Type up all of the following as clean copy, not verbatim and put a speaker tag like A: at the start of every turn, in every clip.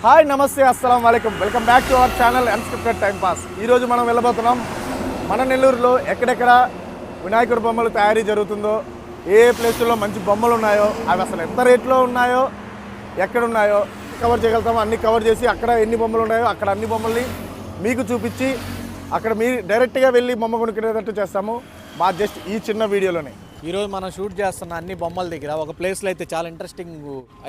A: Hi నమస్తే అస్సలం వాలేకుం welcome back to our channel unscripted time pass. ఈరోజు మనం వెళ్ళబోతున్నాం మన నెల్లూరులో ఎక్కడెక్కడ వినాయకుడి బొమ్మలు తయారీ జరుగుతుందో, ఏ ప్లేసుల్లో మంచి బొమ్మలు ఉన్నాయో, అవి అసలు ఎంత రేట్లో ఉన్నాయో, ఎక్కడ ఉన్నాయో కవర్ చేయగలుగుతామో అన్నీ కవర్ చేసి అక్కడ ఎన్ని బొమ్మలు ఉన్నాయో అక్కడ అన్ని బొమ్మల్ని మీకు చూపించి అక్కడ మీరు డైరెక్ట్గా వెళ్ళి బొమ్మ కొనుక్కునేటట్టు చేస్తాము మా జస్ట్ ఈ చిన్న వీడియోలోనే.
B: ఈరోజు మనం షూట్ చేస్తున్న అన్ని బొమ్మల దగ్గర ఒక ప్లేస్లో అయితే చాలా ఇంట్రెస్టింగ్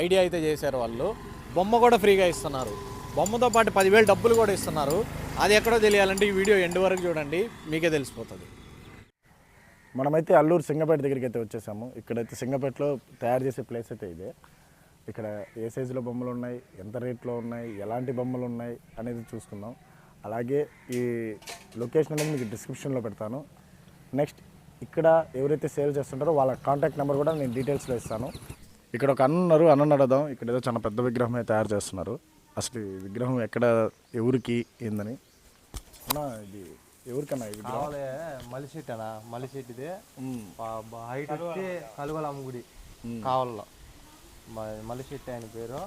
B: ఐడియా అయితే చేశారు వాళ్ళు. బొమ్మ కూడా ఫ్రీగా ఇస్తున్నారు, బొమ్మతో పాటు 10,000 డబ్బులు కూడా ఇస్తున్నారు. అది ఎక్కడో తెలియాలంటే ఈ వీడియో ఎండ్ వరకు చూడండి, మీకే తెలిసిపోతుంది.
A: మనమైతే అల్లూరు సింగపేట దగ్గరికి అయితే వచ్చేసాము. ఇక్కడైతే సింగపేటలో తయారు చేసే ప్లేస్ అయితే ఇదే. ఇక్కడ ఏ సైజులో బొమ్మలు ఉన్నాయి, ఎంత రేట్లో ఉన్నాయి, ఎలాంటి బొమ్మలు ఉన్నాయి అనేది చూసుకుందాం. అలాగే ఈ లొకేషన్ అనేది మీకు డిస్క్రిప్షన్లో పెడతాను. నెక్స్ట్ ఇక్కడ ఎవరైతే సేల్ చేస్తుంటారో వాళ్ళ కాంటాక్ట్ నెంబర్ కూడా నేను డీటెయిల్స్లో ఇస్తాను. ఇక్కడ ఒక అన్న అడదాం. ఇక్కడ ఏదో చాలా పెద్ద విగ్రహం తయారు చేస్తున్నారు. అసలు ఈ విగ్రహం ఎక్కడ, ఎవరికి, ఏందని అన్నా, ఇది ఎవరికన్నా ఈ విగ్రహం?
C: మలిసెట్ అన్న, మలిసెట్ది హైట్ వచ్చి కలుగలమ్మ గుడి కావాలలో మలిసెట్ ఆయన పేరు.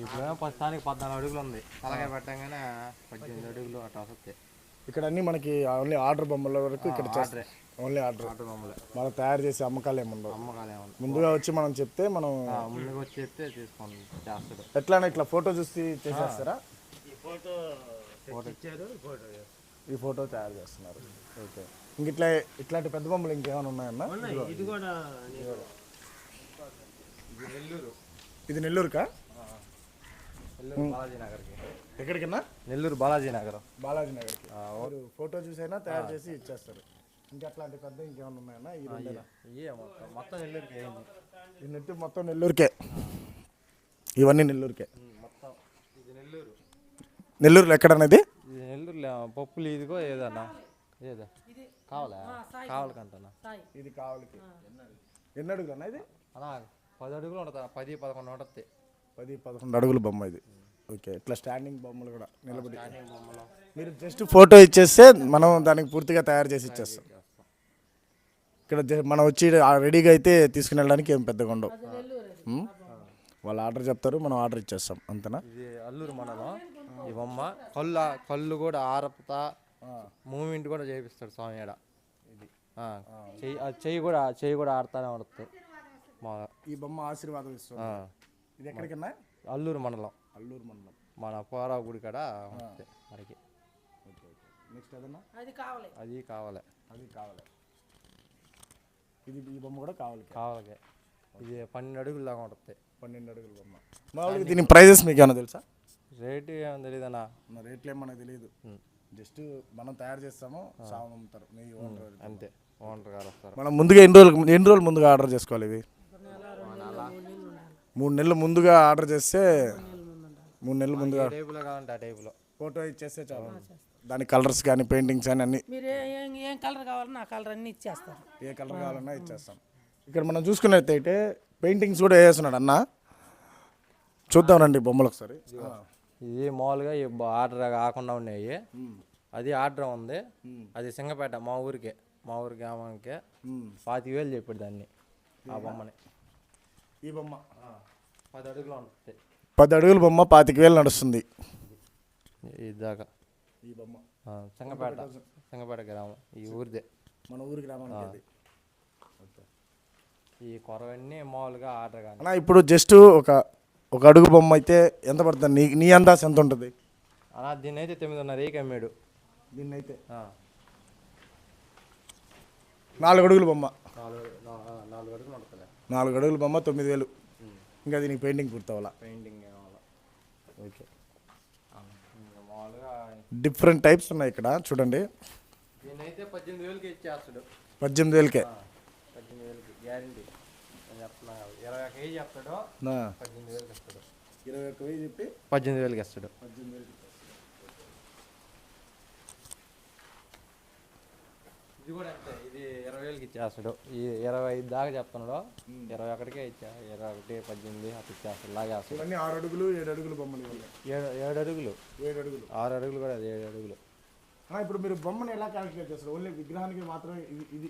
C: ఇప్పుడు ప్రస్తుతానికి 14 అడుగులు ఉంది, తలకాయ పెట్టగానే 18 అడుగులు అట్లా వస్తాయి.
A: ఇక్కడ అన్ని మనకి ఓన్లీ ఆర్డర్ బొమ్మల వరకు ఇక్కడ చేస్తారు. ఓన్లీ ఆర్డర్ బొమ్మలే, మనం తయారు చేసే అమ్మకాలు ఏముండవు. ముందుగా వచ్చి మనం చెప్తే మనం
C: ముందుగా వచ్చి చెప్తే తీసుకోండి చేస్తాడు.
A: ఎట్లా ఇట్లా ఫోటో చూసి చేసేస్తారా? ఈ ఫోటో తయారు చేస్తున్నారు. ఓకే, ఇంక ఇట్లాంటి పెద్ద బొమ్మలు ఇంకేమైనా ఉన్నాయన్నా? ఇది నెల్లూరుకా?
C: బాలాజీ నగర్కి.
A: ఎక్కడికన్నా?
C: నెల్లూరు బాలాజీ నగర్.
A: బాలాజీ నగర్కి. ఫోటో చూసైనా తయారు చేసి ఇచ్చేస్తారు. ఇంకా అట్లాంటి పెద్ద ఇంకేమైనా ఉన్నాయన్నా?
C: మొత్తం నెల్లూరుకే.
A: ఈ నెట్ మొత్తం నెల్లూరుకే, ఇవన్నీ నెల్లూరుకే.
C: మొత్తం ఇది నెల్లూరు.
A: నెల్లూరులో ఎక్కడనేది?
C: ఇది నెల్లూరులో పప్పులు ఇదిగో ఏదన్నా ఏదా కావాలా కావాలకంటనా?
A: ఇది కావాలకి. ఎన్ని అడుగులు అన్న ఇది?
C: అన్నా 10 అడుగులు ఉంటుంది, 10-11 ఉంటుంది.
A: 10-11 అడుగుల బొమ్మ ఇది. ఓకే, ఇట్లా స్టాండింగ్ బొమ్మలు కూడా నిలబడి మీరు జస్ట్ ఫోటో ఇచ్చేస్తే మనం దానికి పూర్తిగా తయారు చేసి ఇచ్చేస్తాం. ఇక్కడ మనం వచ్చి రెడీగా అయితే తీసుకుని వెళ్ళడానికి ఏం పెద్దగా ఉండవు. వాళ్ళు ఆర్డర్ చెప్తారు, మనం ఆర్డర్ ఇచ్చేస్తాం, అంతేనా?
C: ఇది అల్లూరు మండలం. ఈ బొమ్మ కళ్ళు కూడా ఆరపుతా మూమెంట్ కూడా చేపిస్తాడు స్వామి ఆడ. ఇది చెయ్యి కూడా ఆడుతూనే ఉంటుంది.
A: ఈ బొమ్మ ఆశీర్వాదం ఇస్తుంది. ఇది ఎక్కడికన్నా?
C: అల్లూరు మండలం.
A: అల్లూరు మండలం
C: మన పోరావు గుడి కాడ మనకి.
A: నెక్స్ట్ ఏదన్నా?
C: అది కావాలి.
A: ఇది ఈ బొమ్మ కూడా కావాలి.
C: ఇది 12 అడుగులు దాకా ఉంటుంది.
A: 12 అడుగుల బొమ్మ. మామూలుగా దీని ప్రైజెస్ మీకు ఏమైనా తెలుసా?
C: రేటు ఏమో తెలియదన్నా.
A: రేట్లు ఏమో మనకు తెలియదు. జస్ట్ మనం తయారు చేస్తాము, సాగు అమ్ముతారు.
C: అంతే, ఓనర్ గారు వస్తారు.
A: మనం ముందుగా ఎన్ని రోజులు ముందుగా ఆర్డర్ చేసుకోవాలి? ఇవి 3 నెలలు ముందుగా ఆర్డర్ చేస్తే 3 నెలలు ముందుగా
C: టైపులో కావాలంటే ఆ టైపులో
A: ఫోటో ఇచ్చేస్తే చాలు. దాని కలర్స్ కానీ పెయింటింగ్స్ కానీ అన్ని
D: ఏం కలర్ కావాలన్నా ఆ కలర్ అన్ని ఇచ్చేస్తారు.
A: ఏ కలర్ కావాలన్నా ఇచ్చేస్తాం. ఇక్కడ మనం చూసుకున్నట్టయితే పెయింటింగ్స్ కూడా వేస్తున్నాడు అన్న. చూద్దాం రండి బొమ్మలు ఒకసారి.
C: ఇది మామూలుగా ఈ ఆర్డర్ కాకుండా ఉన్నాయి. అది ఆర్డర్ ఉంది. అది సింగపేట మా ఊరు గ్రామానికి 25,000 చెప్పాడు దాన్ని, ఆ బొమ్మని.
A: ఈ బొమ్మ
C: 10 అడుగులు ఉంటుంది.
A: 10 అడుగుల బొమ్మ 25,000 నడుస్తుంది.
C: ఇదాకా
A: ఈ బొమ్మ
C: సింగపేట గ్రామం, ఈ ఊరిదే,
A: మన ఊరి గ్రామానికి.
C: ఈ కొరవన్నీ మామూలుగా ఆర్డర్ కానీ.
A: అన్న ఇప్పుడు జస్ట్ ఒక అడుగు బొమ్మ అయితే ఎంత పడుతుంది? నీ అందాజ ఎంత ఉంటుంది
C: అన్న? దీన్ని అయితే 9.5 అమ్మాడు.
A: దీన్ని అయితే 4 అడుగుల బొమ్మ.
C: 4 అడుగులు ఉంటుంది.
A: 4 అడుగుల బొమ్మ 9,000. ఇంకా దీనికి పెయింటింగ్ పూర్తవ్వాలా?
C: పెయింటింగ్ కావాలా? ఓకే. మామూలుగా
A: డిఫరెంట్ టైప్స్ ఉన్నాయి ఇక్కడ చూడండి.
C: దీనైతే 18,000కి ఇచ్చేస్తాడు.
A: 18,000కే?
C: 18,000కి గ్యారంటీ నేను చెప్తున్నా. 21 కేజీ చెప్తాడు, 18,000కి ఇస్తాడు.
A: 21,000 చెప్పి
C: 18,000కి ఇస్తాడు.
A: 18,000.
C: ఇది కూడా అంతే, ఇది 20,000కి ఇచ్చేస్తాడు. ఈ 25 దాకా చెప్తున్నాడు, 21కే ఇచ్చా. 21, 18 అట్లా ఇచ్చేస్తాడు, లాగేస్తాడు.
A: ఇవన్నీ 6 అడుగులు 7 అడుగులు బొమ్మలు.
C: 7 అడుగులు
A: 7 అడుగులు
C: 6 అడుగులు కూడా 7 అడుగులు.
A: ఇప్పుడు మీరు బొమ్మను ఎలా క్యాలిక్యులేట్ చేస్తారు? ఓన్లీ విగ్రహానికి మాత్రమే ఇది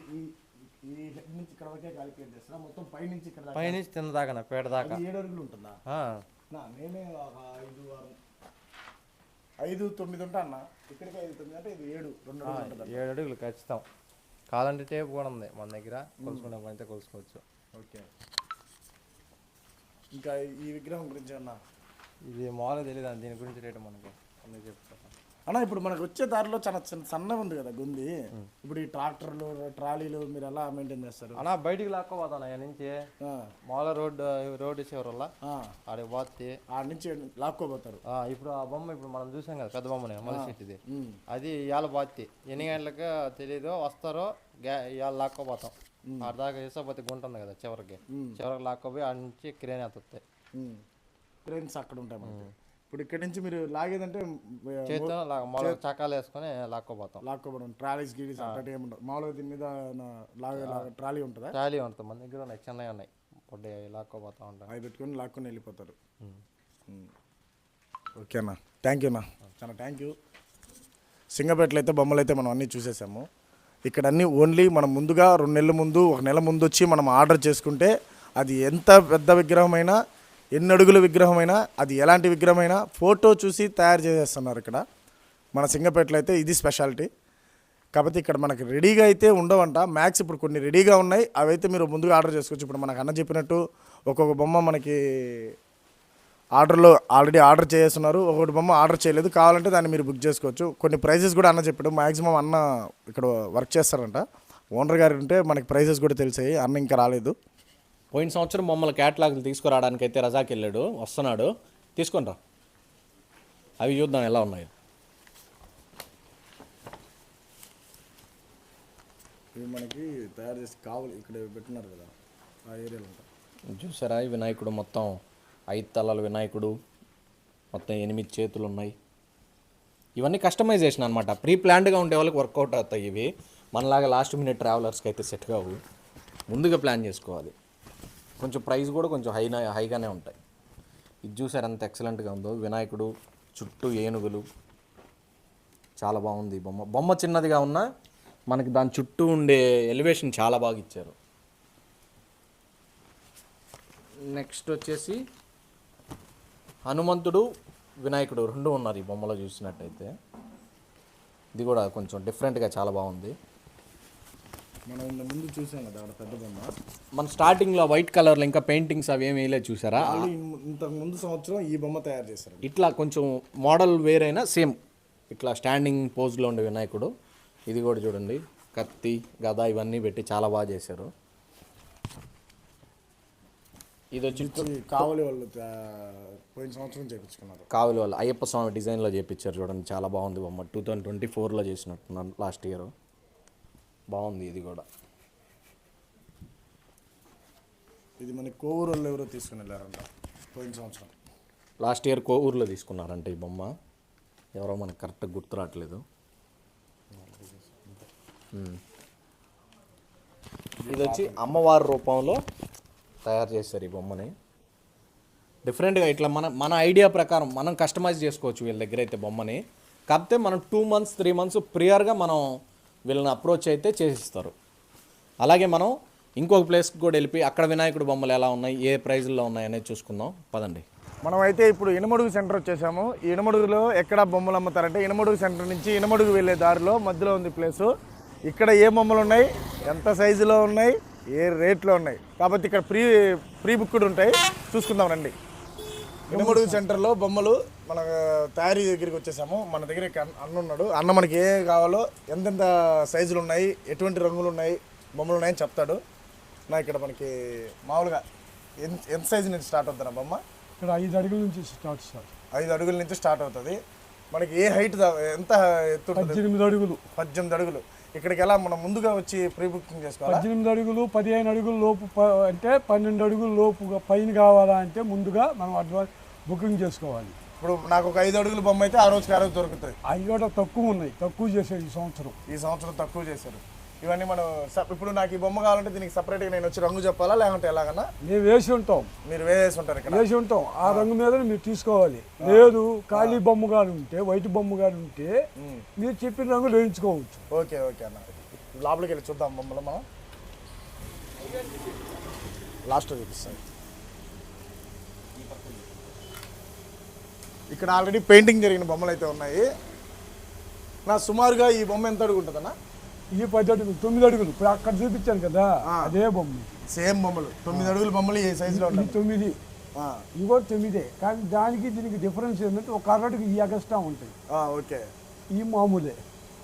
A: ఈ హెడ్ నుంచి ఇక్కడ వరకే క్యాలిక్యులేట్ చేస్తారా? మొత్తం పై నుంచి ఇక్కడ
C: పైనుంచి తిన్న దాకా పేట దాకా
A: 7 అడుగులు ఉంటుందా? నేనే ఒక 5-9 ఉంటా అన్న. ఇక్కడికి 5-9 అంటే ఇది 7-2 అడుగులు ఉంటుంది.
C: 7 అడుగులు ఖచ్చితం. కావాలంటే టేప్ కూడా ఉంది మన దగ్గర, కొలుసుకునే పనితే కొలుసుకోవచ్చు.
A: ఓకే. ఇంకా ఈ విగ్రహం గురించి అన్న
C: ఇది మామూలుగా తెలియదు అన్న, దీని గురించి రేటు మనకి అన్నీ చెప్తాను
A: అన్న. ఇప్పుడు మనకు వచ్చే దారిలో చాలా సన్నగా ఉంది కదా గుంది. ఇప్పుడు ఈ ట్రాక్టర్లు ట్రాలీలు మీరు ఎలా మెయింటైన్ చేస్తారు
C: అన్న? బయటికి లాక్కోపోతాను అక్కడ నుంచి, మామూలుగా రోడ్డు చివరి వల్ల ఆడికి పోతే
A: ఆడ నుంచి లాక్కోపోతారు.
C: ఇప్పుడు ఆ బొమ్మ ఇప్పుడు మనం చూసాం కదా, పెద్ద బొమ్మనే మళ్ళీ చెట్టుది, అది ఇవాళ బాతి ఎన్ని గంటలకు తెలియదు వస్తారో ఇవాళ లాక్కోపోతాం. ఆడ దాకా వేసపోతే గుంట ఉంది కదా చివరికి లాక్కోపోయి ఆడ నుంచి క్రేన్ ఎత్తుతాయి.
A: ట్రైన్స్ అక్కడ ఉంటాయి మనకి. ఇప్పుడు ఇక్కడ నుంచి మీరు లాగేదంటే
C: చేతితో చక్కాలు వేసుకొని
A: లాక్కోపోవడం. ట్రాలీస్ గీలీస్ అట్లా ఏముండవు. మామూలుగా దీని మీద ట్రాలీ ఉంటుందా?
C: ట్రాలీ ఉంటుంది మన దగ్గర, ఉన్నాయి చిన్నవి ఉన్నాయి, పొడ్డి లాక్కోపోతా ఉంటాం.
A: అవి పెట్టుకొని లాక్కొని వెళ్ళిపోతారు. ఓకే అన్న, థ్యాంక్ యూ అన్న, చాలా థ్యాంక్ యూ. సింగపేటలో అయితే బొమ్మలు అయితే మనం అన్నీ చూసేసాము. ఇక్కడ అన్నీ ఓన్లీ మనం ముందుగా 2 నెలల ముందు 1 నెల ముందు వచ్చి మనం ఆర్డర్ చేసుకుంటే అది ఎంత పెద్ద విగ్రహమైనా, ఎన్ని అడుగుల విగ్రహమైనా, అది ఎలాంటి విగ్రహమైనా ఫోటో చూసి తయారు చేసేస్తున్నారు ఇక్కడ మన సింగపేటలో అయితే. ఇది స్పెషాలిటీ. కాబట్టి ఇక్కడ మనకి రెడీగా అయితే ఉండవంట. మ్యాక్స్ ఇప్పుడు కొన్ని రెడీగా ఉన్నాయి, అవైతే మీరు ముందుగా ఆర్డర్ చేసుకోవచ్చు. ఇప్పుడు మనకు అన్న చెప్పినట్టు ఒక్కొక్క బొమ్మ మనకి ఆర్డర్లో ఆల్రెడీ ఆర్డర్ చేస్తున్నారు, ఒకటి బొమ్మ ఆర్డర్ చేయలేదు, కావాలంటే దాన్ని మీరు బుక్ చేసుకోవచ్చు. కొన్ని ప్రైజెస్ కూడా అన్న చెప్పాడు. మ్యాక్సిమం అన్న ఇక్కడ వర్క్ చేస్తారంట, ఓనర్ గారు ఉంటే మనకి ప్రైజెస్ కూడా తెలిసాయి. అన్న ఇంకా రాలేదు.
B: పోయిన సంవత్సరం బొమ్మల క్యాటలాగ్లు తీసుకురావడానికి అయితే రజాక్ వెళ్ళాడు, వస్తున్నాడు, తీసుకొని రా, అవి చూద్దాం ఎలా ఉన్నాయి.
A: ఇవి మనకి తయారు చేసి కావాలి ఇక్కడ పెట్టినారు కదా ఆ ఏరియాలో ఉంటాయి.
B: చూసారా ఈ వినాయకుడు మొత్తం 5 తలల వినాయకుడు, మొత్తం 8 చేతులు ఉన్నాయి. ఇవన్నీ కస్టమైజేషన్ అనమాట. ప్రీ ప్లాన్డ్గా ఉండే వాళ్ళకి వర్కౌట్ అవుతాయి ఇవి. మనలాగా లాస్ట్ మినిట్ ట్రావెలర్స్కి అయితే సెట్ కావు, ముందుగా ప్లాన్ చేసుకోవాలి. కొంచెం ప్రైస్ కూడా కొంచెం హైగానే ఉంటాయి. ఇది చూసారు ఎంత ఎక్సలెంట్గా ఉందో, వినాయకుడు చుట్టూ ఏనుగులు, చాలా బాగుంది బొమ్మ. బొమ్మ చిన్నదిగా ఉన్నా మనకి దాని చుట్టూ ఉండే ఎలివేషన్ చాలా బాగా ఇచ్చారు. నెక్స్ట్ వచ్చేసి హనుమంతుడు వినాయకుడు 2 ఉన్నారు ఈ బొమ్మలో చూసినట్టయితే. ఇది కూడా కొంచెం డిఫరెంట్గా చాలా బాగుంది.
A: మనం ముందు చూసాం కదా అక్కడ పెద్ద బొమ్మ.
B: మన స్టార్టింగ్లో వైట్ కలర్లో ఇంకా పెయింటింగ్స్ అవి ఏమీ వేయలేదు చూసారా.
A: ఇంతకు ముందు సంవత్సరం ఈ బొమ్మ తయారు చేశారు.
B: ఇట్లా కొంచెం మోడల్ వేరైనా సేమ్ ఇట్లా స్టాండింగ్ పోజ్లో ఉండే వినాయకుడు. ఇది కూడా చూడండి, కత్తి గద ఇవన్నీ పెట్టి చాలా బాగా చేశారు. ఇది వచ్చి
A: కావలి వాళ్ళు పోయిన సంవత్సరం చేయించుకున్నారు.
B: కావలి వాళ్ళు అయ్యప్ప స్వామి డిజైన్లో చేయించారు చూడండి, చాలా బాగుంది బొమ్మ. 2024లో చేసినట్టున్నాను, లాస్ట్ ఇయర్. బాగుంది ఇది కూడా.
A: ఇది మన కోవూరు వాళ్ళు ఎవరో తీసుకుని వెళ్ళారంట పోయిన సంవత్సరం.
B: లాస్ట్ ఇయర్ కోవూరులో తీసుకున్నారంట ఈ బొమ్మ, ఎవరో మనకు కరెక్ట్గా గుర్తు రావట్లేదు. ఇది వచ్చి అమ్మవారి రూపంలో తయారు చేస్తారు ఈ బొమ్మని. డిఫరెంట్గా ఇట్లా మన ఐడియా ప్రకారం మనం కస్టమైజ్ చేసుకోవచ్చు వీళ్ళ దగ్గర అయితే బొమ్మని. కాకపోతే మనం 2 months 3 months ప్రియర్గా మనం వీళ్ళని అప్రోచ్ అయితే చేసిస్తారు. అలాగే మనం ఇంకొక ప్లేస్కి కూడా వెళ్ళిపోయి అక్కడ వినాయకుడు బొమ్మలు ఎలా ఉన్నాయి, ఏ ప్రైజ్లో ఉన్నాయి అనేది చూసుకుందాం పదండి.
A: మనం అయితే ఇప్పుడు ఇనమడుగు సెంటర్ వచ్చేసాము. ఈ ఇనమడుగులో ఎక్కడ బొమ్మలు అమ్ముతారంటే ఇనమడుగు సెంటర్ నుంచి ఇనమడుగు వెళ్ళే దారిలో మధ్యలో ఉంది ప్లేసు. ఇక్కడ ఏ బొమ్మలు ఉన్నాయి, ఎంత సైజులో ఉన్నాయి, ఏ రేట్లో ఉన్నాయి, కాబట్టి ఇక్కడ ప్రీ బుక్డ్ ఉంటాయి. చూసుకుందాం రండి. ఇనమడుగు సెంటర్లో బొమ్మలు మన తయారీ దగ్గరికి వచ్చేసాము. మన దగ్గర అన్న ఉన్నాడు. అన్న మనకి ఏ కావాలో, ఎంతెంత సైజులు ఉన్నాయి, ఎటువంటి రంగులు ఉన్నాయి, బొమ్మలు ఉన్నాయని చెప్తాడు. నా ఇక్కడ మనకి మామూలుగా ఎంత సైజు నుంచి స్టార్ట్ అవుతుంది బొమ్మ?
E: ఇక్కడ 5 అడుగుల నుంచి స్టార్ట్
A: 5 అడుగుల నుంచి స్టార్ట్ అవుతుంది. మనకి ఏ హైట్ ఎంత ఎత్తు?
E: 18 అడుగులు.
A: 18 అడుగులు. ఇక్కడికి ఎలా మనం ముందుగా వచ్చి ప్రీ బుకింగ్ చేసుకోవాలి?
E: 18 అడుగులు 15 అడుగుల లోపు అంటే 12 అడుగుల లోపు పైన కావాలా అంటే ముందుగా మనం అడ్వాన్స్ బుకింగ్ చేసుకోవాలి.
A: ఇప్పుడు నాకు ఒక 5 అడుగుల బొమ్మ అయితే ఆ రోజుకి దొరుకుతుంది.
E: అవి కూడా తక్కువ ఉన్నాయి, తక్కువ చేశారు ఈ సంవత్సరం
A: తక్కువ చేశారు. ఇవన్నీ మనం ఇప్పుడు నాకు ఈ బొమ్మ కావాలంటే దీనికి సపరేట్గా నేను వచ్చి రంగు చెప్పాలా లేకుంటే ఎలాగన్నా?
E: మేము వేసి ఉంటాం.
A: మీరు వేసి ఉంటారు? ఇక్కడ
E: వేసి ఉంటాం. ఆ రంగు మీద మీరు తీసుకోవాలి. లేదు ఖాళీ బొమ్మ గారు ఉంటే, వైట్ బొమ్మ గారు ఉంటే మీరు చెప్పిన రంగులు వేయించుకోవచ్చు.
A: ఓకే ఓకే అన్న. లోపలికి వెళ్ళి చూద్దాం బొమ్మలు. మనం లాస్ట్ చూపిస్తాం. ఇక్కడ ఆల్రెడీ పెయింటింగ్ జరిగిన బొమ్మలు అయితే ఉన్నాయి. నా సుమారుగా ఈ బొమ్మ ఎంత అడుగు ఉంటుందన్నా?
E: ఈ 10 అడుగులు 9 అడుగులు ఇప్పుడు అక్కడ చూపించాను కదా అదే బొమ్మ.
A: సేమ్ బొమ్మలు 9 అడుగుల బొమ్మలు ఈ సైజులో
E: ఇది
A: ఉంటాయి.
E: 9 ఇవి కూడా 9. కానీ దానికి దీనికి డిఫరెన్స్ ఏంటంటే ఒక అరడుగు ఈ ఎగస్ట్రా ఉంటాయి,
A: ఓకే.
E: ఈ మామూలే.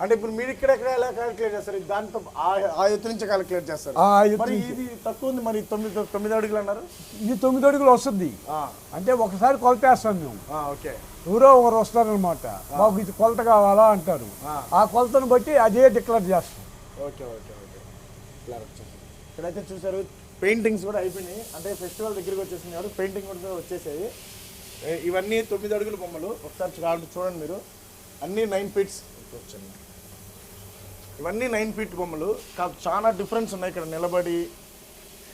A: అంటే ఇప్పుడు మీరు ఇక్కడ ఎలా క్యాలిక్యులేట్ చేస్తారు? దాంతో ఆ ఎత్తు నుంచి క్యాలిక్యులేట్ చేస్తారు. మరి ఇది తక్కువ ఉంది, మరి 9 అడుగులు అన్నారు.
E: ఇది 9 అడుగులు వస్తుంది. అంటే ఒకసారి కొలతేస్తాం మేము.
A: ఓకే.
E: ఎవరో ఒకరు వస్తారనమాట, మాకు ఇది కొలత కావాలా అంటారు. ఆ కొలతను బట్టి అదే డిక్లేర్ చేస్తాం.
A: Okay okay okay. ఇక్కడైతే చూసారు పెయింటింగ్స్ కూడా అయిపోయినాయి. అంటే ఫెస్టివల్ దగ్గరికి వచ్చేసింది కాబట్టి పెయింటింగ్ కూడా వచ్చేసాయి. ఇవన్నీ 9 అడుగుల బొమ్మలు. ఒకసారి చూడండి మీరు, అన్నీ 9 ఫీట్స్. ఇవన్నీ 9 ఫీట్ బొమ్మలు. చాలా డిఫరెన్స్ ఉన్నాయి ఇక్కడ నిలబడి.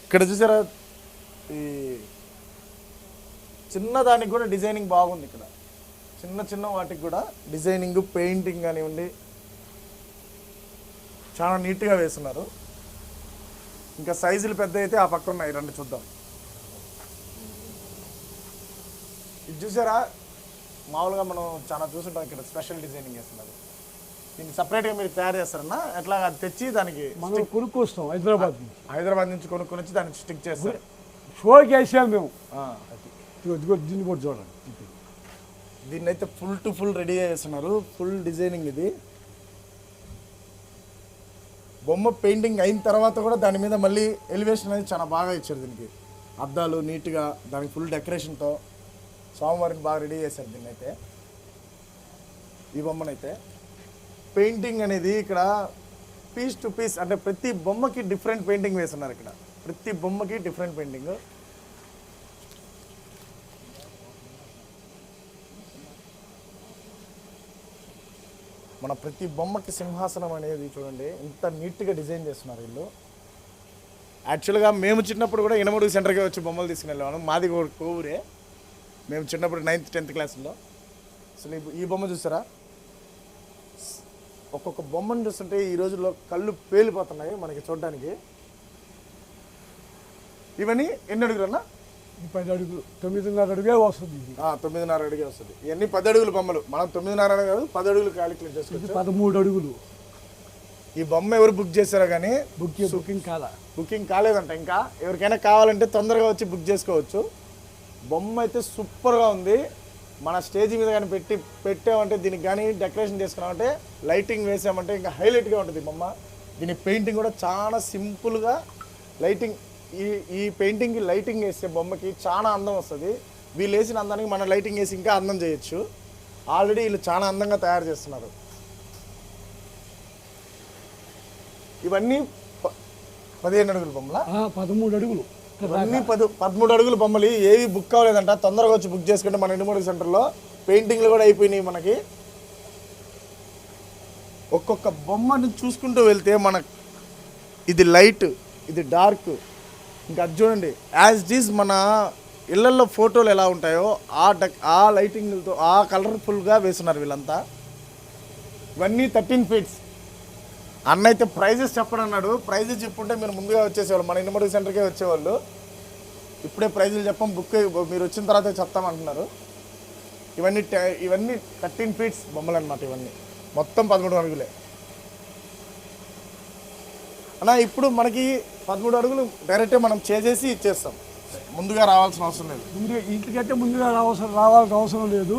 A: ఇక్కడ చూసారా ఈ చిన్నదానికి కూడా డిజైనింగ్ బాగుంది. ఇక్కడ చిన్న వాటికి కూడా డిజైనింగ్ పెయింటింగ్ కానివ్వండి చాలా నీట్గా వేస్తున్నారు. ఇంకా సైజులు పెద్ద అయితే ఆ పక్క ఉన్నాయి, రండి చూద్దాం. ఇది చూసారా, మామూలుగా మనం చాలా చూసుంటాం, ఇక్కడ స్పెషల్ డిజైనింగ్ వేస్తున్నారు. దీన్ని సపరేట్గా మీరు తయారు చేస్తారన్నా? ఎట్లా అది తెచ్చి దానికి
E: మనం కొనుక్కొస్తాం
A: హైదరాబాద్ నుంచి కొనుక్కొని వచ్చి దానికి స్టిక్ చేస్తారు.
E: షోకి వేసాం మేము. దీన్ని కూడా చూడండి,
A: దీన్ని అయితే ఫుల్ టు ఫుల్ రెడీ చేస్తున్నారు. ఫుల్ డిజైనింగ్ ఇది. బొమ్మ పెయింటింగ్ అయిన తర్వాత కూడా దాని మీద మళ్ళీ ఎలివేషన్ అనేది చాలా బాగా ఇచ్చారు. దీనికి అద్దాలు నీట్గా, దానికి ఫుల్ డెకరేషన్తో స్వామివారికి బాగా రెడీ చేశారు దీన్ని అయితే. ఈ బొమ్మనైతే పెయింటింగ్ అనేది ఇక్కడ పీస్ టు పీస్, అంటే ప్రతి బొమ్మకి డిఫరెంట్ పెయింటింగ్ వేస్తున్నారు. ఇక్కడ ప్రతి బొమ్మకి డిఫరెంట్ పెయింటింగ్. మన ప్రతి బొమ్మకి సింహాసనం అనేది చూడండి ఎంత నీట్గా డిజైన్ చేస్తున్నారు వీళ్ళు. యాక్చువల్గా మేము చిన్నప్పుడు కూడా ఇనమడుగు సెంటర్కి వచ్చి బొమ్మలు తీసుకుని వెళ్ళాము. మాది కోవూరే. మేము చిన్నప్పుడు 9th 10th క్లాసుల్లో. అసలు ఈ బొమ్మ చూసారా, ఒక్కొక్క బొమ్మను చూస్తుంటే ఈ రోజుల్లో కళ్ళు పేలిపోతున్నాయి మనకి చూడడానికి. ఇవన్నీ ఎన్ని అడుగులన్నా?
E: 10 అడుగులు 9.5 అడుగే వస్తుంది. ఇది
A: 9.5 అడుగే వస్తుంది. ఇవన్నీ 10 అడుగుల బొమ్మలు. మనం 9.5 కాదు 10 అడుగులు క్యాలిక్యులేట్ చేసుకోవచ్చు.
E: 13 అడుగులు.
A: ఈ బొమ్మ ఎవరు బుక్ చేశారో కానీ బుకింగ్ కాలేదంట. ఇంకా ఎవరికైనా కావాలంటే తొందరగా వచ్చి బుక్ చేసుకోవచ్చు. బొమ్మ అయితే సూపర్గా ఉంది. మన స్టేజ్ మీద కానీ పెట్టామంటే దీనికి కానీ డెకరేషన్ చేసుకున్నామంటే లైటింగ్ వేసామంటే ఇంకా హైలైట్గా ఉంటుంది బొమ్మ. దీని పెయింటింగ్ కూడా చాలా సింపుల్గా లైటింగ్, ఈ పెయింటింగ్కి లైటింగ్ వేస్తే బొమ్మకి చాలా అందం వస్తుంది. వీళ్ళు వేసిన అందానికి మనం లైటింగ్ వేసి ఇంకా అందం చేయొచ్చు. ఆల్రెడీ వీళ్ళు చాలా అందంగా తయారు చేస్తున్నారు. ఇవన్నీ 15 అడుగుల బొమ్మల,
E: 13 అడుగులు.
A: ఇవన్నీ 13 అడుగుల బొమ్మలు. ఏవి బుక్ అవ్వలేదంట, తొందరగా వచ్చి బుక్ చేసుకుంటే మన ఇనుమడుగు సెంటర్లో పెయింటింగ్లు కూడా అయిపోయినాయి మనకి. ఒక్కొక్క బొమ్మని చూసుకుంటూ వెళ్తే మన ఇది లైట్, ఇది డార్క్, ఇంకా అది చూడండి యాజ్ ఇట్ ఈజ్ మన ఇళ్లల్లో ఫోటోలు ఎలా ఉంటాయో ఆ లైటింగ్లతో ఆ కలర్ఫుల్గా వేస్తున్నారు వీళ్ళంతా. ఇవన్నీ 13 ఫీట్స్. అన్న అయితే ప్రైజెస్ చెప్పడన్నాడు. ప్రైజెస్ చెప్పుంటే మీరు ముందుగా వచ్చేసేవాళ్ళు, మన ఇనుమడుగు సెంటర్కే వచ్చేవాళ్ళు. ఇప్పుడే ప్రైజులు చెప్పం, బుక్ మీరు వచ్చిన తర్వాత చెప్తామంటున్నారు. ఇవన్నీ 13 ఫీట్స్ బొమ్మలు అనమాట. ఇవన్నీ మొత్తం 13 అడుగులే అన్న. ఇప్పుడు మనకి 13 అడుగులు డైరెక్ట్గా మనం చేసేసి ఇచ్చేస్తాం, ముందుగా రావాల్సిన అవసరం లేదు.
E: ఇంటికంటే ముందుగా రావాల్సిన అవసరం లేదు.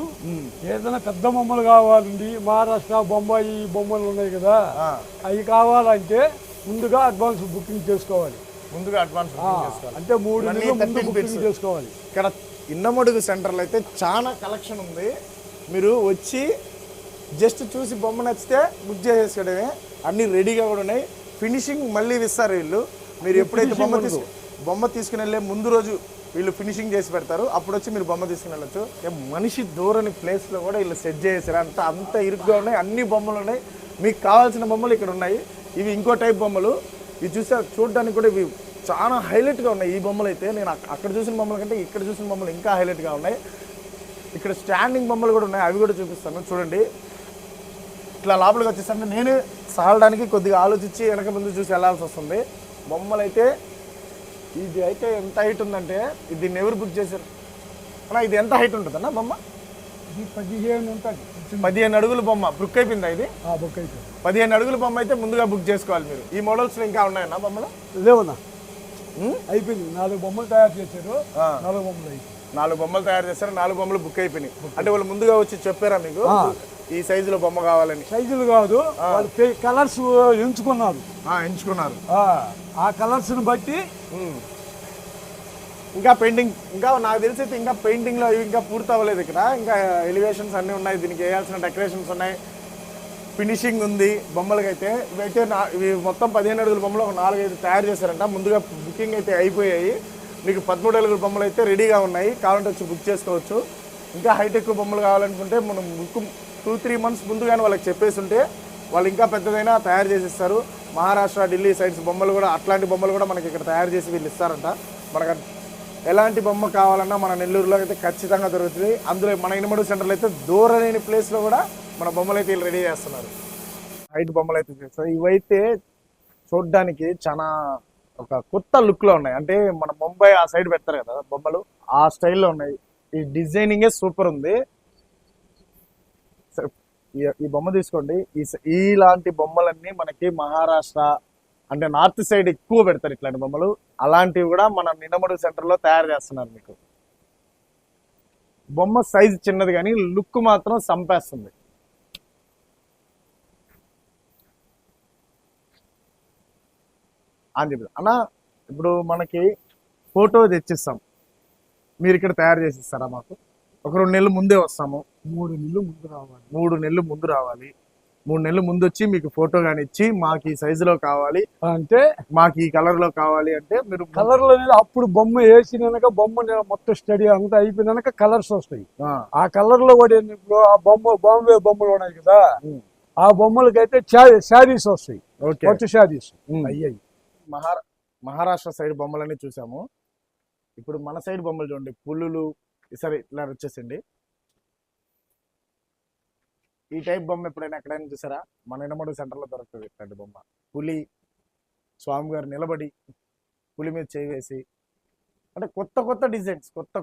E: ఏదైనా పెద్ద బొమ్మలు కావాలండి, మహారాష్ట్ర బొంబాయి బొమ్మలు ఉన్నాయి కదా, అవి కావాలంటే ముందుగా అడ్వాన్స్ బుకింగ్ చేసుకోవాలి.
A: అంటే
E: 3 నెలలు ముందు బుకింగ్ చేసుకోవాలి.
A: ఇక్కడ ఇన్నమడుగు సెంటర్లో అయితే చాలా కలెక్షన్ ఉంది. మీరు వచ్చి జస్ట్ చూసి బొమ్మ నచ్చితే బుక్ చేసేసుకోవడమే. అన్నీ రెడీగా కూడా ఉన్నాయి. ఫినిషింగ్ మళ్ళీ ఇస్తారు వీళ్ళు. మీరు ఎప్పుడైతే బొమ్మ తీసుకుని వెళ్ళే ముందు రోజు వీళ్ళు ఫినిషింగ్ చేసి పెడతారు. అప్పుడు వచ్చి మీరు బొమ్మ తీసుకుని వెళ్ళచ్చు. మనిషి దూరని ప్లేస్లో కూడా వీళ్ళు సెట్ చేసారు. అంత ఇరుగ్గా ఉన్నాయి. అన్ని బొమ్మలు ఉన్నాయి. మీకు కావాల్సిన బొమ్మలు ఇక్కడ ఉన్నాయి. ఇవి ఇంకో టైప్ బొమ్మలు. ఇవి చూడడానికి కూడా ఇవి చాలా హైలైట్గా ఉన్నాయి. ఈ బొమ్మలు అయితే నేను అక్కడ చూసిన బొమ్మల కంటే ఇక్కడ చూసిన బొమ్మలు ఇంకా హైలైట్గా ఉన్నాయి. ఇక్కడ స్టాండింగ్ బొమ్మలు కూడా ఉన్నాయి, అవి కూడా చూపిస్తాను చూడండి. ఇట్లా లోపలికి వచ్చేసరికి నేను సాగడానికి కొద్దిగా ఆలోచించి వెనక ముందు చూసి వెళ్ళాల్సి వస్తుంది. బొమ్మలు అయితే ఇది అయితే ఎంత హైట్ ఉందంటే దీన్ని ఎవరు బుక్ చేశారు అన్న? ఇది ఎంత హైట్ ఉంటుందన్న బొమ్మ?
E: ఇది 15 ఉంటుంది
A: 15 అడుగుల బొమ్మ బుక్ అయిపోయిందా ఇది?
E: ఆ బుక్ అయితే
A: 15 అడుగుల బొమ్మ అయితే ముందుగా బుక్ చేసుకోవాలి మీరు. ఈ మోడల్స్లో ఇంకా ఉన్నాయన్నా బొమ్మలు?
E: లేవన్నా అయిపోయింది. 4 బొమ్మలు తయారు చేశారు. 4 బొమ్మలు అయిపోయింది.
A: 4 బొమ్మలు తయారు చేస్తారు, 4 బొమ్మలు బుక్ అయిపోయినాయి. అంటే వాళ్ళు ముందుగా వచ్చి చెప్పారా మీకు ఈ సైజులో బొమ్మ కావాలని?
E: సైజులు కాదు, వాళ్ళు కలర్స్ ఎంచుకున్నారు.
A: ఎంచుకున్నారు.
E: ఆ కలర్స్ని బట్టి
A: ఇంకా పెయింటింగ్, ఇంకా నాకు తెలిసి అయితే ఇంకా పెయింటింగ్లో ఇంకా పూర్తి అవ్వలేదు. ఇక్కడ ఇంకా ఎలివేషన్స్ అన్నీ ఉన్నాయి, దీనికి వేయాల్సిన డెకరేషన్స్ ఉన్నాయి, ఫినిషింగ్ ఉంది బొమ్మలకైతే. ఇవైతే ఇవి మొత్తం 15 అడుగుల బొమ్మలు ఒక 4-5 తయారు చేశారంట. ముందుగా బుకింగ్ అయితే అయిపోయాయి. మీకు 13 అడుగుల బొమ్మలు అయితే రెడీగా ఉన్నాయి, కావాలంటే వచ్చి బుక్ చేసుకోవచ్చు. ఇంకా హైటెక్ బొమ్మలు కావాలనుకుంటే మనం బుక్ 2-3 మంత్స్ ముందుగానే వాళ్ళకి చెప్పేసి ఉంటే వాళ్ళు ఇంకా పెద్దదైనా తయారు చేసి ఇస్తారు. మహారాష్ట్ర, ఢిల్లీ సైడ్స్ బొమ్మలు కూడా, అట్లాంటి బొమ్మలు కూడా మనకి ఇక్కడ తయారు చేసి వీళ్ళు ఇస్తారంట. మనకు ఎలాంటి బొమ్మ కావాలన్నా మన నెల్లూరులో అయితే ఖచ్చితంగా దొరుకుతుంది. అందులో మన ఇనుమడు సెంటర్లో అయితే దూరలేని ప్లేస్లో కూడా మన బొమ్మలు అయితే వీళ్ళు రెడీ చేస్తున్నారు. హైట్ బొమ్మలు అయితే చేస్తారు. ఇవైతే చూడడానికి చాలా ఒక కొత్త లుక్లో ఉన్నాయి. అంటే మన ముంబై ఆ సైడ్ పెడతారు కదా బొమ్మలు, ఆ స్టైల్లో ఉన్నాయి. ఈ డిజైనింగే సూపర్ ఉంది. ఈ బొమ్మ తీసుకోండి. ఇలాంటి బొమ్మలన్నీ మనకి మహారాష్ట్ర అంటే నార్త్ సైడ్ ఎక్కువ పెడతారు ఇట్లాంటి బొమ్మలు. అలాంటివి కూడా మన నినమడు సెంటర్లో తయారు చేస్తున్నారు. మీకు బొమ్మ సైజు చిన్నది కానీ లుక్ మాత్రం సంపేస్తుంది. అని చెప్పి అన్న, ఇప్పుడు మనకి ఫోటో తెచ్చిస్తాం, మీరు ఇక్కడ తయారు చేసి ఇస్తారా మాకు? ఒక 2 నెలలు ముందే వస్తాము.
E: 3 నెలలు ముందు రావాలి.
A: 3 నెలలు ముందు రావాలి. 3 నెలలు ముందు వచ్చి మీకు ఫోటో కానీ ఇచ్చి మాకు ఈ సైజులో కావాలి
E: అంటే,
A: మాకు ఈ కలర్ లో కావాలి అంటే మీరు
E: కలర్లో అప్పుడు బొమ్మ వేసినాక బొమ్మ మొత్తం స్టడీ అంతా అయిపోయినాక కలర్స్ వస్తాయి. ఆ కలర్ లో కూడా ఇప్పుడు ఆ బాంబే బొమ్మలు ఉన్నాయి కదా, ఆ బొమ్మలకైతే శారీస్ వస్తాయి, కొత్త శారీస్ అయ్యాయి.
A: మహారాష్ట్ర సైడ్ బొమ్మలన్నీ చూసాము. ఇప్పుడు మన సైడ్ బొమ్మలు చూడండి, పులులు. సరే ఇట్లా వచ్చేసండి. ఈ టైప్ బొమ్మ ఎప్పుడైనా ఎక్కడైనా చూసారా? మన ఇనమడు సెంటర్లో దొరుకుతుంది ఇట్లాంటి బొమ్మ. పులి, స్వామి గారు నిలబడి పులి మీద చేసి, అంటే కొత్త కొత్త డిజైన్స్, కొత్త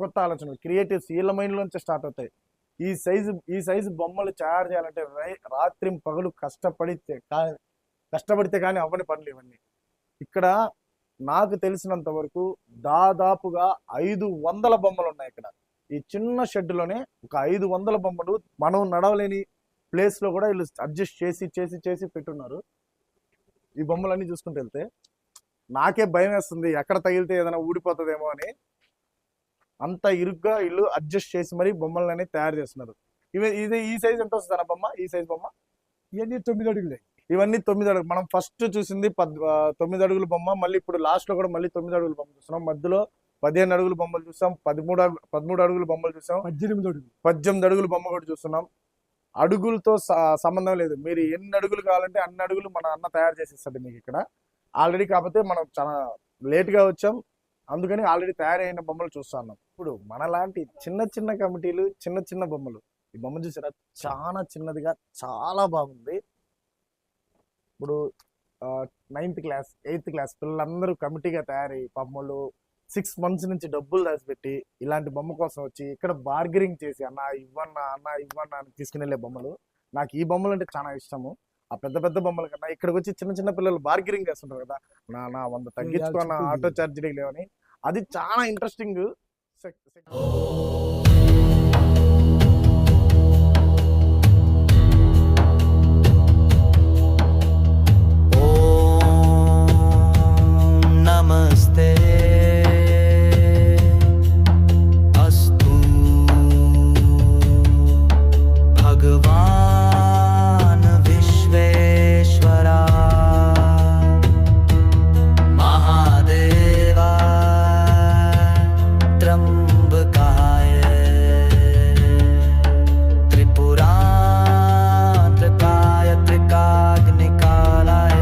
A: కొత్త ఆలోచనలు, క్రియేటివ్స్ వీళ్ళ మైండ్లోంచి స్టార్ట్ అవుతాయి. ఈ సైజు బొమ్మలు తయారు చేయాలంటే రాత్రి పగలు కష్టపడితే కానీ అవ్వని పనులు ఇవన్నీ. ఇక్కడ నాకు తెలిసినంత వరకు దాదాపుగా 500 బొమ్మలు ఉన్నాయి ఇక్కడ. ఈ చిన్న షెడ్లోనే ఒక 500 బొమ్మలు మనం నడవలేని ప్లేస్లో కూడా వీళ్ళు అడ్జస్ట్ చేసి పెట్టున్నారు. ఈ బొమ్మలన్నీ చూసుకుంటూ వెళ్తే నాకే భయం వేస్తుంది, ఎక్కడ తగిలితే ఏదైనా ఊడిపోతుందేమో అని. అంత ఇరుగ్గా వీళ్ళు అడ్జస్ట్ చేసి మరీ బొమ్మలన్నీ తయారు చేస్తున్నారు. ఈ సైజ్ ఎంత వస్తుంది అన్న బొమ్మ? ఈ సైజ్ బొమ్మ
E: ఇవన్నీ 9 అడుగులే.
A: ఇవన్నీ 9 అడుగులు. మనం ఫస్ట్ చూసింది 9 అడుగుల బొమ్మ, మళ్ళీ ఇప్పుడు లాస్ట్ లో కూడా మళ్ళీ 9 అడుగుల బొమ్మ చూస్తున్నాం. మధ్యలో 15 అడుగుల బొమ్మలు చూసాం, 13 అడుగుల బొమ్మలు చూసాం, 18 అడుగుల బొమ్మ కూడా చూస్తున్నాం. అడుగులతో సంబంధం లేదు, మీరు ఎన్ని అడుగులు కావాలంటే అన్ని అడుగులు మన అన్న తయారు చేసేస్తాడు మీకు ఇక్కడ ఆల్రెడీ. కాకపోతే మనం చాలా లేట్గా వచ్చాం, అందుకని ఆల్రెడీ తయారైన బొమ్మలు చూస్తున్నాం. ఇప్పుడు మనలాంటి చిన్న కమిటీలు, చిన్న బొమ్మలు, ఈ బొమ్మ చూసారా? చాలా చిన్నదిగా చాలా బాగుంది. ఇప్పుడు 9th క్లాస్ 8th క్లాస్ పిల్లలందరూ కమిటీగా తయారయ్యి బొమ్మలు 6 months నుంచి డబ్బులు దాచిపెట్టి ఇలాంటి బొమ్మ కోసం వచ్చి ఇక్కడ బార్గెనింగ్ చేసి అన్న ఇవ్వన్నా అని తీసుకుని వెళ్ళే బొమ్మలు. నాకు ఈ బొమ్మలు అంటే చాలా ఇష్టము. ఆ పెద్ద బొమ్మల కన్నా ఇక్కడికి వచ్చి చిన్న పిల్లలు బార్గెనింగ్ చేస్తుంటారు కదా, నా 100 తగ్గించుకున్న ఆటో ఛార్జీలు లేవని, అది చాలా ఇంట్రెస్టింగ్.
F: नमस्ते अस्तु भगवान विश्वेश्वरा महादेवा त्र्यंबकाय त्रिपुरांतकाय त्रिकाग्निकालाय.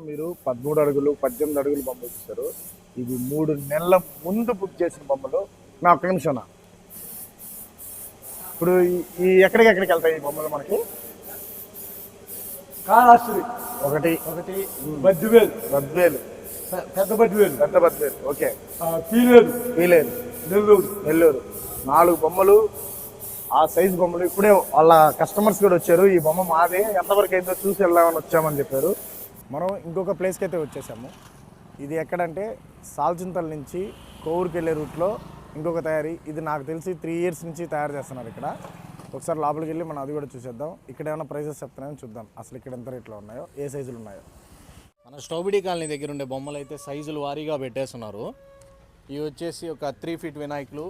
A: మీరు 13 అడుగులు 18 అడుగులు బొమ్మలు చూస్తారు. ఇవి 3 నెలల ముందు బుక్ చేసిన బొమ్మలు. నా ఒక్క నిమిషం. ఇప్పుడు ఈ ఎక్కడికి వెళ్తాయి ఈ బొమ్మలు మనకి?
E: కాళహస్తి
A: ఒకటి
E: బద్వేలు పెద్ద బద్వేలు,
A: పెద్ద బద్వేలు, ఓకే.
E: పీలేరు,
A: వీలేదు,
E: నెల్లూరు.
A: నెల్లూరు. 4 బొమ్మలు, ఆ సైజు బొమ్మలు. ఇప్పుడే వాళ్ళ కస్టమర్స్ కూడా వచ్చారు. ఈ బొమ్మ మాదే, ఎంతవరకు అయిందో చూసి వెళ్దామని వచ్చామని చెప్పారు. మనం ఇంకొక ప్లేస్కి అయితే వచ్చేసాము. ఇది ఎక్కడంటే సాల్చింతల నుంచి కోవూరుకి వెళ్ళే రూట్లో ఇంకొక తయారీ. ఇది నాకు తెలిసి 3 years నుంచి తయారు చేస్తున్నారు ఇక్కడ. ఒకసారి లోపలికి వెళ్ళి మనం అది కూడా చూసేద్దాం. ఇక్కడ ఏమైనా ప్రైజెస్ చెప్తున్నాయని చూద్దాం. అసలు ఇక్కడ ఎంత రేట్లో ఉన్నాయో, ఏ సైజులు ఉన్నాయో.
B: మన స్టోబిడి కాలనీ దగ్గర ఉండే బొమ్మలు అయితే సైజులు వారీగా పెట్టేస్తున్నారు. ఇవి వచ్చేసి ఒక 3 feet వినాయకులు,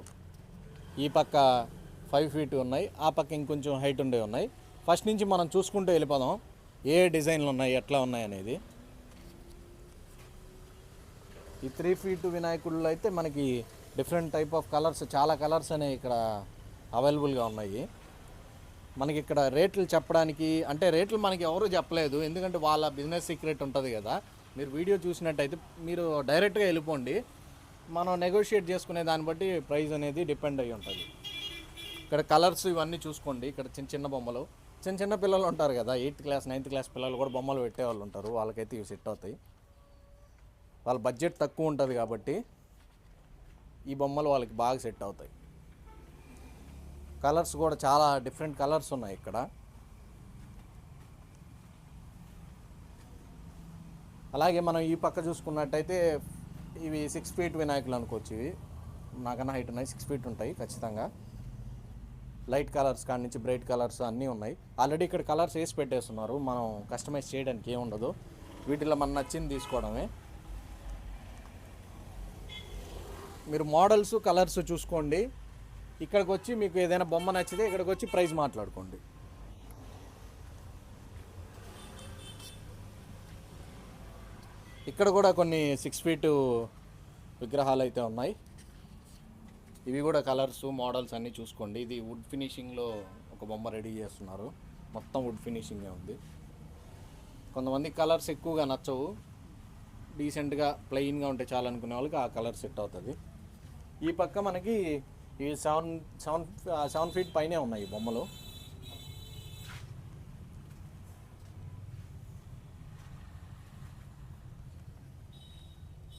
B: ఈ పక్క 5 feet ఉన్నాయి, ఆ పక్క ఇంకొంచెం హైట్ ఉండే ఉన్నాయి. ఫస్ట్ నుంచి మనం చూసుకుంటూ వెళ్ళిపోదాం ఏ డిజైన్లు ఉన్నాయి, ఎట్లా ఉన్నాయి అనేది. ఈ 3 feet వినాయకుళ్ళు అయితే మనకి డిఫరెంట్ టైప్ ఆఫ్ కలర్స్, చాలా కలర్స్ అనేవి ఇక్కడ అవైలబుల్గా ఉన్నాయి. మనకి ఇక్కడ రేట్లు చెప్పడానికి అంటే రేట్లు మనకి ఎవరు చెప్పలేదు, ఎందుకంటే వాళ్ళ బిజినెస్ సీక్రెట్ ఉంటుంది కదా. మీరు వీడియో చూసినట్టయితే మీరు డైరెక్ట్గా వెళ్ళిపోండి, మనం నెగోషియేట్ చేసుకునే దాన్ని బట్టి ప్రైస్ అనేది డిపెండ్ అయ్యి ఉంటుంది. ఇక్కడ కలర్స్ ఇవన్నీ చూసుకోండి. ఇక్కడ చిన్న చిన్న బొమ్మలు, చిన్న చిన్న పిల్లలు ఉంటారు కదా, 8th class 9th class పిల్లలు కూడా బొమ్మలు పెట్టేవాళ్ళు ఉంటారు. వాళ్ళకైతే ఇవి సెట్ అవుతాయి. వాళ్ళ బడ్జెట్ తక్కువ ఉంటుంది కాబట్టి ఈ బొమ్మలు వాళ్ళకి బాగా సెట్ అవుతాయి. కలర్స్ కూడా చాలా డిఫరెంట్ కలర్స్ ఉన్నాయి ఇక్కడ. అలాగే మనం ఈ పక్క చూసుకున్నట్టయితే ఇవి 6 feet వినాయకులు అనుకోవచ్చు. ఇవి నాకన్నా హైట్ ఉన్నాయి, 6 feet ఉంటాయి ఖచ్చితంగా. లైట్ కలర్స్ కాడి నుంచి బ్రైట్ కలర్స్ అన్నీ ఉన్నాయి. ఆల్రెడీ ఇక్కడ కలర్స్ వేసి పెట్టేస్తున్నారు, మనం కస్టమైజ్ చేయడానికి ఏముండదు. వీటిలో మనం నచ్చింది తీసుకోవడమే. మీరు మోడల్స్ కలర్స్ చూసుకోండి. ఇక్కడికి వచ్చి మీకు ఏదైనా బొమ్మ నచ్చితే ఇక్కడికి వచ్చి ప్రైస్ మాట్లాడుకోండి. ఇక్కడ కూడా కొన్ని 6 feet విగ్రహాలు అయితే ఉన్నాయి. ఇవి కూడా కలర్స్ మోడల్స్ అన్నీ చూసుకోండి. ఇది వుడ్ ఫినిషింగ్లో ఒక బొమ్మ రెడీ చేస్తున్నారు, మొత్తం వుడ్ ఫినిషింగే ఉంది. కొంతమంది కలర్స్ ఎక్కువగా నచ్చవు, డీసెంట్గా ప్లెయిన్గా ఉంటే చాలా అనుకునే వాళ్ళకి ఆ కలర్ సెట్ అవుతుంది. ఈ పక్క మనకి ఈ 7 feet పైనే ఉన్నాయి ఈ బొమ్మలు.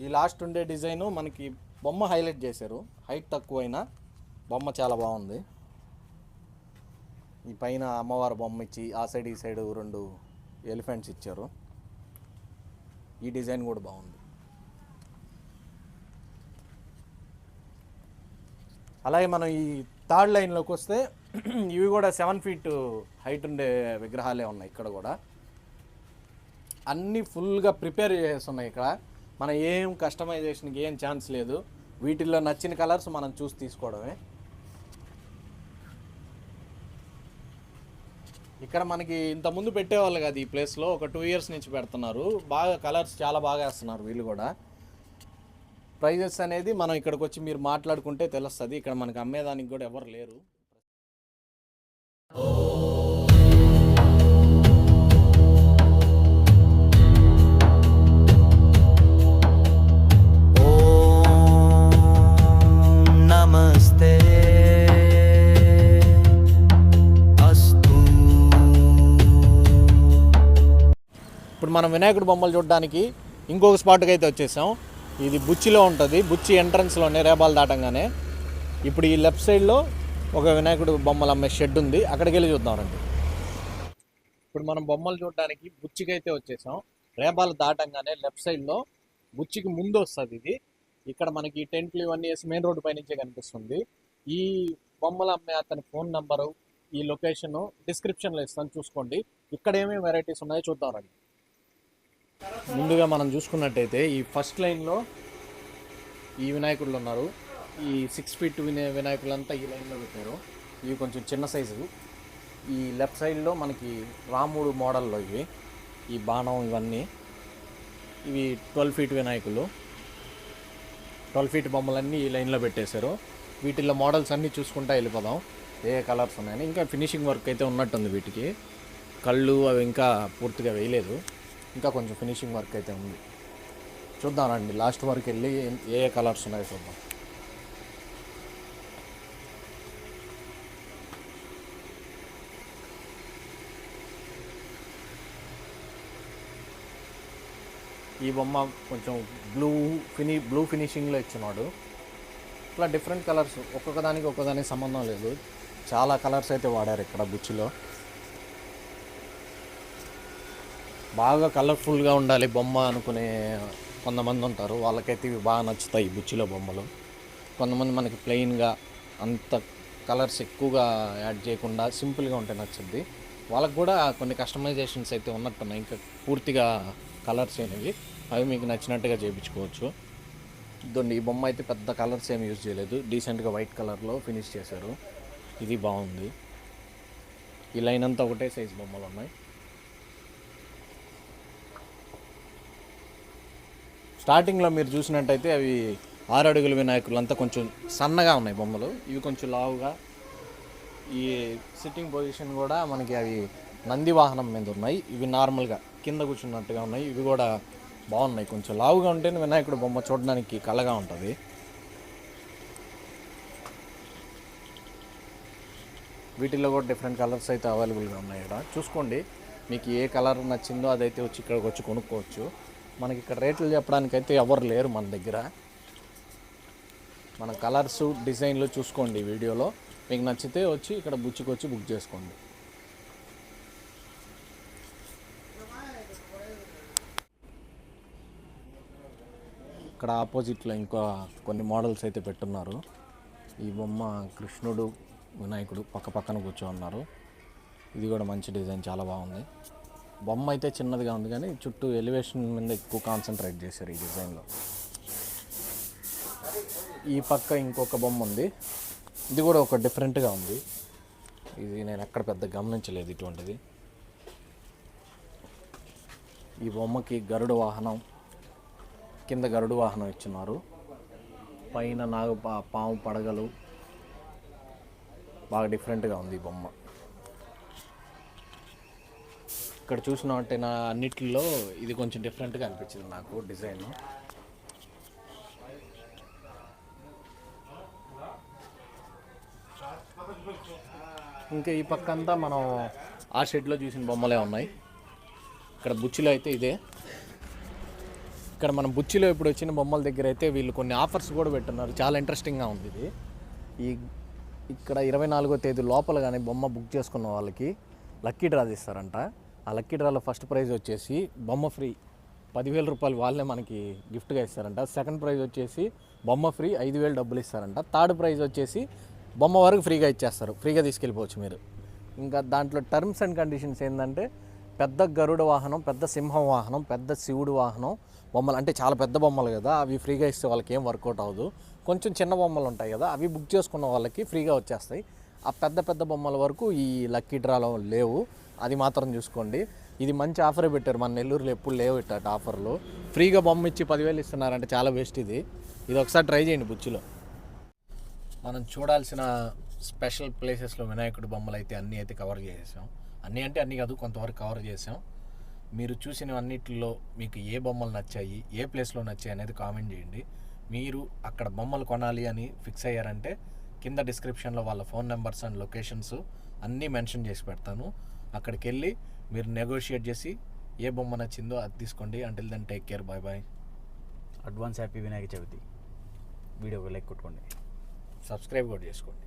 B: ఈ లాస్ట్ ఉండే డిజైను మనకి బొమ్మ హైలైట్ చేశారు, హైట్ తక్కువైనా బొమ్మ చాలా బాగుంది. ఈ పైన అమ్మవారి బొమ్మ ఇచ్చి ఆ సైడ్ ఈ సైడ్ 2 ఎలిఫెంట్స్ ఇచ్చారు. ఈ డిజైన్ కూడా బాగుంది. అలాగే మనం ఈ థర్డ్ లైన్లోకి వస్తే ఇవి కూడా 7 feet హైట్ ఉండే విగ్రహాలే ఉన్నాయి. ఇక్కడ కూడా అన్నీ ఫుల్గా ప్రిపేర్ చేస్తున్నాయి. ఇక్కడ మనం ఏం కస్టమైజేషన్కి ఏం ఛాన్స్ లేదు. వీటిల్లో నచ్చిన కలర్స్ మనం చూసి తీసుకోవడమే. ఇక్కడ మనకి ఇంతకుముందు పెట్టేవాళ్ళు కదా ఈ ప్లేస్లో, ఒక 2 years నుంచి పెడుతున్నారు. బాగా కలర్స్ చాలా బాగా వేస్తున్నారు వీళ్ళు కూడా. ప్రైజెస్ అనేది మనం ఇక్కడికి వచ్చి మీరు మాట్లాడుకుంటే తెలుస్తుంది. ఇక్కడ మనకి అమ్మేదానికి కూడా ఎవరు లేరు.
F: नमस्ते अस्तु।
B: ఇప్పుడు మనం వినాయకుడి బొమ్మలు చూడడానికి ఇంకొక స్పాట్కి అయితే వచ్చేసాం. ఇది బుచ్చిలో ఉంటుంది, బుచ్చి ఎంట్రన్స్లోనే రేబాలు దాటంగానే. ఇప్పుడు ఈ లెఫ్ట్ సైడ్లో ఒక వినాయకుడు బొమ్మలు అమ్మే షెడ్ ఉంది, అక్కడికి వెళ్ళి చూద్దాం రండి. ఇప్పుడు మనం బొమ్మలు చూడడానికి బుచ్చికి అయితే వచ్చేసాం. రేబాలు దాటంగానే లెఫ్ట్ సైడ్లో బుచ్చికి ముందు వస్తుంది ఇది. ఇక్కడ మనకి టెంట్లు ఇవన్నీ వేసి మెయిన్ రోడ్డు పైనుంచే కనిపిస్తుంది. ఈ బొమ్మలు అమ్మే అతని ఫోన్ నెంబరు, ఈ లొకేషను డిస్క్రిప్షన్లో ఇస్తాను, చూసుకోండి. ఇక్కడ ఏమేమి వెరైటీస్ ఉన్నాయో చూద్దాం రండి. ముందుగా మనం చూసుకున్నట్టయితే ఈ ఫస్ట్ లైన్లో ఈ వినాయకుళ్ళు ఉన్నారు. ఈ 6 feet వినాయకులంతా ఈ లైన్లో పెట్టారు. ఇవి కొంచెం చిన్న సైజు. ఈ లెఫ్ట్ సైడ్లో మనకి రాముడు మోడల్లో ఇవి, ఈ బాణం ఇవన్నీ. ఇవి 12 feet వినాయకులు. 12 feet బొమ్మలన్నీ ఈ లైన్లో పెట్టేశారు. వీటిల్లో మోడల్స్ అన్నీ చూసుకుంటా వెళ్ళిపోదాం ఏ కలర్స్ ఉన్నాయని. ఇంకా ఫినిషింగ్ వర్క్ అయితే ఉన్నట్టుంది వీటికి. కళ్ళు అవి ఇంకా పూర్తిగా వేయలేదు, ఇంకా కొంచెం ఫినిషింగ్ వర్క్ అయితే ఉంది. చూద్దాం రండి, లాస్ట్ వరకు వెళ్ళి ఏ ఏ కలర్స్ ఉన్నాయో చూద్దాం. ఈ ఈ బొమ్మ కొంచెం బ్లూ ఫినిషింగ్లో ఇచ్చినాడు. ఇట్లా డిఫరెంట్ కలర్స్, ఒక్కొక్కదానికి సంబంధం లేదు, చాలా కలర్స్ అయితే వాడారు ఇక్కడ బుచ్చిలో. బాగా కలర్ఫుల్గా ఉండాలి బొమ్మ అనుకునే కొంతమంది ఉంటారు, వాళ్ళకైతే ఇవి బాగా నచ్చుతాయి ఈ బుచ్చిలో బొమ్మలు. కొంతమంది మనకి ప్లెయిన్గా అంత కలర్స్ ఎక్కువగా యాడ్ చేయకుండా సింపుల్గా ఉంటే నచ్చుద్ది. వాళ్ళకు కూడా కొన్ని కస్టమైజేషన్స్ అయితే ఉన్నట్టున్నాయి, ఇంకా పూర్తిగా కలర్స్ అనేవి అవి మీకు నచ్చినట్టుగా చేయించుకోవచ్చు. ఇదండి, ఈ బొమ్మ అయితే పెద్ద కలర్స్ ఏమి యూజ్ చేయలేదు, డీసెంట్గా వైట్ కలర్లో ఫినిష్ చేశారు. ఇది బాగుంది. ఈ లైన్ అంతా ఒకటే సైజ్ బొమ్మలు ఉన్నాయి. స్టార్టింగ్లో మీరు చూసినట్టయితే అవి 6 అడుగుల వినాయకులు అంతా కొంచెం సన్నగా ఉన్నాయి బొమ్మలు, ఇవి కొంచెం లావుగా. ఈ సిట్టింగ్ పొజిషన్ కూడా మనకి అవి నంది వాహనం మీద ఉన్నాయి, ఇవి నార్మల్గా కింద కూర్చున్నట్టుగా ఉన్నాయి. ఇవి కూడా బాగున్నాయి, కొంచెం లావుగా ఉంటేనే వినాయకుడు బొమ్మ చూడడానికి కళగా ఉంటుంది. వీటిల్లో కూడా డిఫరెంట్ కలర్స్ అయితే అవైలబుల్గా ఉన్నాయి. ఇక్కడ చూసుకోండి, మీకు ఏ కలర్ నచ్చిందో అదైతే వచ్చి ఇక్కడికి వచ్చి కొనుక్కోవచ్చు. మనకి ఇక్కడ రేట్లు చెప్పడానికైతే ఎవరు లేరు మన దగ్గర. మన కలర్స్ డిజైన్లు చూసుకోండి వీడియోలో, మీకు నచ్చితే వచ్చి ఇక్కడ బుచ్చికి వచ్చి బుక్ చేసుకోండి. ఇక్కడ ఆపోజిట్లో ఇంకా కొన్ని మోడల్స్ అయితే పెట్టున్నారు. ఈ బొమ్మ కృష్ణుడు వినాయకుడు పక్క పక్కన కూర్చోన్నారు. ఇది కూడా మంచి డిజైన్, చాలా బాగుంది. బొమ్మ అయితే చిన్నదిగా ఉంది కానీ చుట్టూ ఎలివేషన్ మీద ఎక్కువ కాన్సన్ట్రేట్ చేశారు ఈ డిజైన్లో. ఈ పక్క ఇంకొక బొమ్మ ఉంది, ఇది కూడా ఒక డిఫరెంట్గా ఉంది. ఇది నేను ఎక్కడ పెద్ద గమనించలేదు ఇటువంటిది. ఈ బొమ్మకి గరుడ వాహనం, కింద గరుడు వాహనం ఇచ్చినారు, పైన పాము పడగలు, బాగా డిఫరెంట్గా ఉంది ఈ బొమ్మ. ఇక్కడ చూసినట్టే నా అన్నిటిలో ఇది కొంచెం డిఫరెంట్గా అనిపించింది నాకు డిజైన్. ఇంకా ఈ పక్క అంతా మనం ఆ షెడ్లో చూసిన బొమ్మలే ఉన్నాయి. ఇక్కడ బుచ్చిలో అయితే ఇదే. ఇక్కడ మనం బుచ్చిలో ఇప్పుడు వచ్చిన బొమ్మల దగ్గర అయితే వీళ్ళు కొన్ని ఆఫర్స్ కూడా పెట్టున్నారు, చాలా ఇంట్రెస్టింగ్గా ఉంది ఇది. ఇక్కడ 24వ తేదీ లోపల కానీ బొమ్మ బుక్ చేసుకున్న వాళ్ళకి లక్కీ డ్రా తీస్తారంట. ఆ లక్కీ డ్రాలో ఫస్ట్ ప్రైజ్ వచ్చేసి బొమ్మ ఫ్రీ 10,000 రూపాయలు వాళ్ళే మనకి గిఫ్ట్గా ఇస్తారంట. సెకండ్ ప్రైజ్ వచ్చేసి బొమ్మ ఫ్రీ 5,000 డబ్బులు ఇస్తారంట. థర్డ్ ప్రైజ్ వచ్చేసి బొమ్మ వరకు ఫ్రీగా ఇచ్చేస్తారు, ఫ్రీగా తీసుకెళ్ళిపోవచ్చు మీరు. ఇంకా దాంట్లో టర్మ్స్ అండ్ కండిషన్స్ ఏంటంటే పెద్ద గరుడ వాహనం, పెద్ద సింహం వాహనం, పెద్ద శివుడు వాహనం బొమ్మలు, అంటే చాలా పెద్ద బొమ్మలు కదా, అవి ఫ్రీగా ఇస్తే వాళ్ళకి ఏం వర్కౌట్ అవ్వదు. కొంచెం చిన్న బొమ్మలు ఉంటాయి కదా, అవి బుక్ చేసుకున్న వాళ్ళకి ఫ్రీగా వచ్చేస్తాయి. ఆ పెద్ద బొమ్మల వరకు ఈ లక్కీ డ్రాలో లేవు, అది మాత్రం చూసుకోండి. ఇది మంచి ఆఫరే పెట్టారు, మన నెల్లూరులో ఎప్పుడు లేవు ఇట్ట ఆఫర్లు. ఫ్రీగా బొమ్మ ఇచ్చి 10,000 ఇస్తున్నారంటే చాలా బెస్ట్ ఇది. ఇది ఒకసారి ట్రై చేయండి బుచ్చిలో. మనం చూడాల్సిన స్పెషల్ ప్లేసెస్లో వినాయకుడి బొమ్మలు అయితే అన్నీ అయితే కవర్ చేసేసాం. అన్నీ అంటే అన్నీ కాదు, కొంతవరకు కవర్ చేసాం. మీరు చూసిన అన్నిటిలో మీకు ఏ బొమ్మలు నచ్చాయి, ఏ ప్లేస్లో నచ్చాయి అనేది కామెంట్ చేయండి. మీరు అక్కడ బొమ్మలు కొనాలి అని ఫిక్స్ అయ్యారంటే కింద డిస్క్రిప్షన్లో వాళ్ళ ఫోన్ నెంబర్స్ అండ్ లొకేషన్స్ అన్నీ మెన్షన్ చేసి పెడతాను. అక్కడికి వెళ్ళి మీరు నెగోషియేట్ చేసి ఏ బొమ్మ నచ్చిందో అది తీసుకోండి. Until then take care, bye bye.
G: Advance happy Vinayaka Chavithi. వీడియోకి లైక్ కొట్టుకోండి,
B: సబ్స్క్రైబ్ కూడా చేసుకోండి.